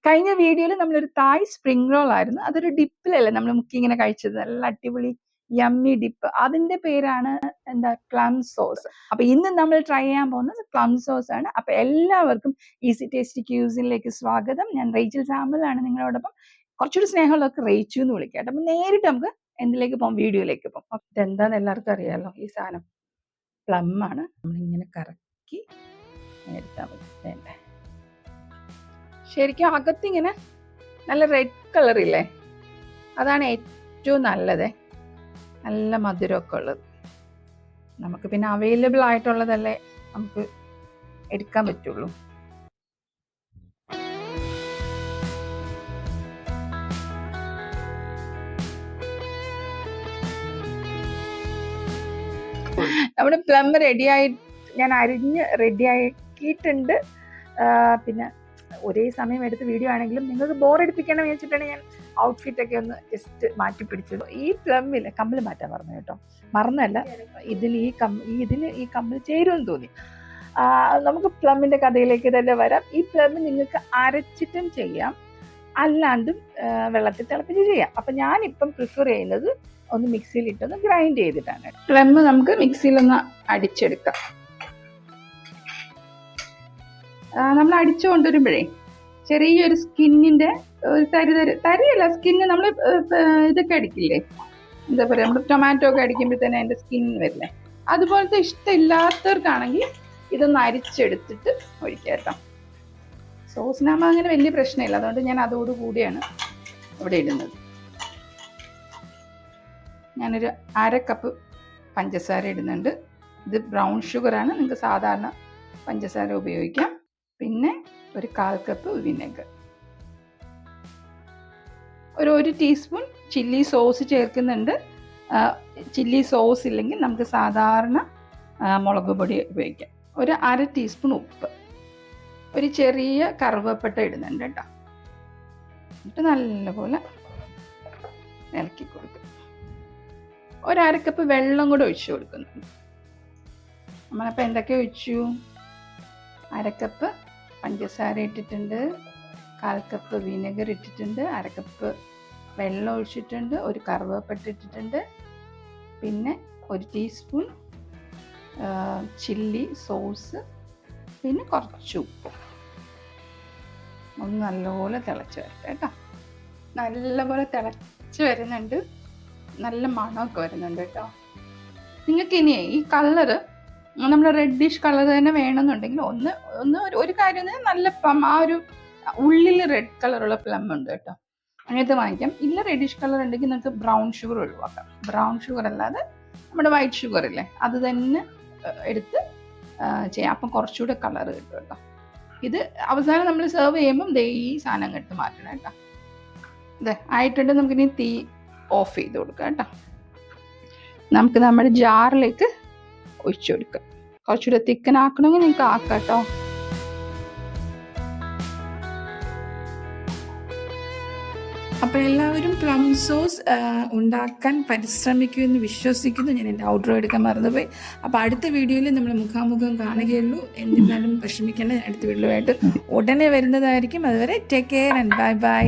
കഴിഞ്ഞ വീഡിയോയിൽ നമ്മളൊരു തായ് സ്പ്രിംഗ് റോൾ ആയിരുന്നു. അതൊരു ഡിപ്പിലല്ലേ നമ്മൾ മുക്കി ഇങ്ങനെ കഴിച്ചത്, നല്ല അടിപൊളി യമ്മി ഡിപ്പ്. അതിന്റെ പേരാണ് എന്താ, പ്ലം സോസ്. അപ്പൊ ഇന്ന് നമ്മൾ ട്രൈ ചെയ്യാൻ പോകുന്നത് പ്ലം സോസ് ആണ്. അപ്പൊ എല്ലാവർക്കും ഈസി ടേസ്റ്റി ക്യൂസിനിലേക്ക് സ്വാഗതം. ഞാൻ റേച്ചൽ സാമ്പൽ ആണ് നിങ്ങളോടൊപ്പം. കുറച്ചുകൂടി സ്നേഹമുള്ളവർക്ക് റേച്ചു എന്ന് വിളിക്കാം. അപ്പൊ നേരിട്ട് നമുക്ക് എന്തിലേക്ക് പോകാം, വീഡിയോയിലേക്ക് പോകാം. ഇതെന്താന്ന് എല്ലാവർക്കും അറിയാലോ, ഈ സാധനം പ്ലം ആണ്. നമ്മളിങ്ങനെ കറക്കി എടുത്താൽ മതി. വേണ്ടേ, ശരിക്കും അകത്തിങ്ങനെ നല്ല റെഡ് കളറില്ലേ, അതാണ് ഏറ്റവും നല്ലത്. നല്ല മധുരമൊക്കെ ഉള്ളത്. നമുക്ക് പിന്നെ അവൈലബിൾ ആയിട്ടുള്ളതല്ലേ നമുക്ക് എടുക്കാൻ പറ്റുള്ളൂ. നമ്മുടെ പ്ലം റെഡിയായി, ഞാൻ അരിഞ്ഞ് റെഡിയാക്കിയിട്ടുണ്ട്. പിന്നെ ഒരേ സമയം എടുത്ത വീഡിയോ ആണെങ്കിലും നിങ്ങൾക്ക് ബോറടിപ്പിക്കണം വെച്ചിട്ടാണ് ഞാൻ ഔട്ട്ഫിറ്റൊക്കെ ഒന്ന് ജസ്റ്റ് മാറ്റി പിടിച്ചത്. ഈ പ്ലമ്മിൽ കമ്പിൾ മാറ്റാൻ പറഞ്ഞു കേട്ടോ, മറന്നല്ല. ഇതിൽ ഈ കമ്പിൾ ചേരുമെന്ന് തോന്നി. നമുക്ക് പ്ലമ്മിൻ്റെ കഥയിലേക്ക് തന്നെ വരാം. ഈ പ്ലം നിങ്ങൾക്ക് അരച്ചിട്ടും ചെയ്യാം, അല്ലാണ്ടും വെള്ളത്തിൽ തിളപ്പിച്ച് ചെയ്യാം. അപ്പം ഞാനിപ്പം പ്രിഫർ ചെയ്യുന്നത് ഒന്ന് മിക്സിയിലിട്ടൊന്ന് ഗ്രൈൻഡ് ചെയ്തിട്ടാണ്. പ്ലം നമുക്ക് മിക്സിയിലൊന്ന് അടിച്ചെടുക്കാം. നമ്മൾ അടിച്ചു കൊണ്ടുവരുമ്പോഴേ ചെറിയൊരു സ്കിന്നിൻ്റെ ഒരു തരിയല്ല, സ്കിന്ന് നമ്മൾ ഇതൊക്കെ അടിക്കില്ലേ, എന്താ പറയുക, നമ്മൾ ടൊമാറ്റോ ഒക്കെ അടിക്കുമ്പോൾ തന്നെ അതിൻ്റെ സ്കിൻ വരില്ലേ, അതുപോലത്തെ ഇഷ്ടമില്ലാത്തവർക്കാണെങ്കിൽ ഇതൊന്ന് അരിച്ചെടുത്തിട്ട് ഒഴിക്കുക കേട്ടോ. സോസിനാകുമ്പോൾ അങ്ങനെ വലിയ പ്രശ്നമില്ല, അതുകൊണ്ട് ഞാൻ അതോടുകൂടിയാണ് ഇവിടെ ഇടുന്നത്. ഞാനൊരു 1/2 കപ്പ് പഞ്ചസാര ഇടുന്നുണ്ട്. ഇത് ബ്രൗൺ ഷുഗറാണ്, നിങ്ങൾക്ക് സാധാരണ പഞ്ചസാര ഉപയോഗിക്കാം. പിന്നെ ഒരു 1/4 കപ്പ് വിനെഗർ, ഒരു 1 ടീസ്പൂൺ ചില്ലി സോസ് ചേർക്കുന്നുണ്ട്. ചില്ലി സോസ് ഇല്ലെങ്കിൽ നമുക്ക് സാധാരണ മുളക് പൊടി ഉപയോഗിക്കാം. ഒരു 1/2 ടീസ്പൂൺ ഉപ്പ്, ഒരു ചെറിയ കറുവപ്പട്ട ഇടുന്നുണ്ട് കേട്ടോ. എന്നിട്ട് നല്ലപോലെ ഇളക്കി കൊടുക്കും. ഒരു 1/2 കപ്പ് വെള്ളം കൂടെ ഒഴിച്ചു കൊടുക്കുന്നുണ്ട്. നമ്മളപ്പോൾ എന്തൊക്കെ ഒഴിച്ചു? 1/2 കപ്പ് പഞ്ചസാര ഇട്ടിട്ടുണ്ട്, 1/4 കപ്പ് വിനെഗർ ഇട്ടിട്ടുണ്ട്, 1/2 കപ്പ് വെള്ളം ഒഴിച്ചിട്ടുണ്ട്, ഒരു കറുവപ്പട്ട ഇട്ടിട്ടുണ്ട്, പിന്നെ 1 ടീസ്പൂൺ ചില്ലി സോസ്, പിന്നെ കുറച്ച് ഉപ്പ്. ഒന്ന് നല്ലപോലെ തിളച്ച് വരട്ടെ കേട്ടോ. നല്ലപോലെ തിളച്ച് വരുന്നുണ്ട്, നല്ല മണമൊക്കെ വരുന്നുണ്ട് കേട്ടോ. നിങ്ങൾക്കിനി ഈ കളറ് നമ്മൾ റെഡിഷ് കളർ തന്നെ വേണമെന്നുണ്ടെങ്കിൽ ഒരു കാര്യം നല്ല പ്ലം, ആ ഒരു ഉള്ളിൽ റെഡ് കളറുള്ള പ്ലം ഉണ്ട് കേട്ടോ, അങ്ങനത്തെ വാങ്ങിക്കാം. ഇല്ല റെഡിഷ് കളർ ഉണ്ടെങ്കിൽ നമുക്ക് ബ്രൗൺ ഷുഗർ ഒഴിവാക്കാം. ബ്രൗൺ ഷുഗർ അല്ലാതെ നമ്മുടെ വൈറ്റ് ഷുഗർ ഇല്ലേ, അത് തന്നെ എടുത്ത് ചെയ്യാം. അപ്പം കുറച്ചുകൂടെ കളർ കിട്ടും കേട്ടോ. ഇത് അവസാനം നമ്മൾ സെർവ് ചെയ്യുമ്പം ഈ സാധനം എടുത്ത് മാറ്റണം കേട്ടോ. അതെ ആയിട്ടുണ്ട്. നമുക്കിനി തീ ഓഫ് ചെയ്ത് കൊടുക്കാം കേട്ടോ. നമുക്ക് നമ്മുടെ ജാറിലേക്ക് ഒഴിച്ചു കൊടുക്കാം. കുറച്ചുകൂടെ തിക്കനാക്കണമെങ്കിൽ നിങ്ങൾക്ക് ആക്കാം കേട്ടോ. അപ്പോൾ എല്ലാവരും പ്ലം സോസ് ഉണ്ടാക്കാൻ പരിശ്രമിക്കുമെന്ന് വിശ്വസിക്കുന്നു. ഞാൻ എൻ്റെ ഔട്ട്ഡോർ എടുക്കാൻ മറന്നുപോയി. അപ്പോൾ അടുത്ത വീഡിയോയിൽ നമ്മൾ മുഖാമുഖം കാണുകയുള്ളൂ. എന്നിരുന്നാലും വിഷമിക്കേണ്ട, അടുത്ത വീഡിയോയുമായിട്ട് ഉടനെ വരുന്നതായിരിക്കും. അതുവരെ take care and bye bye.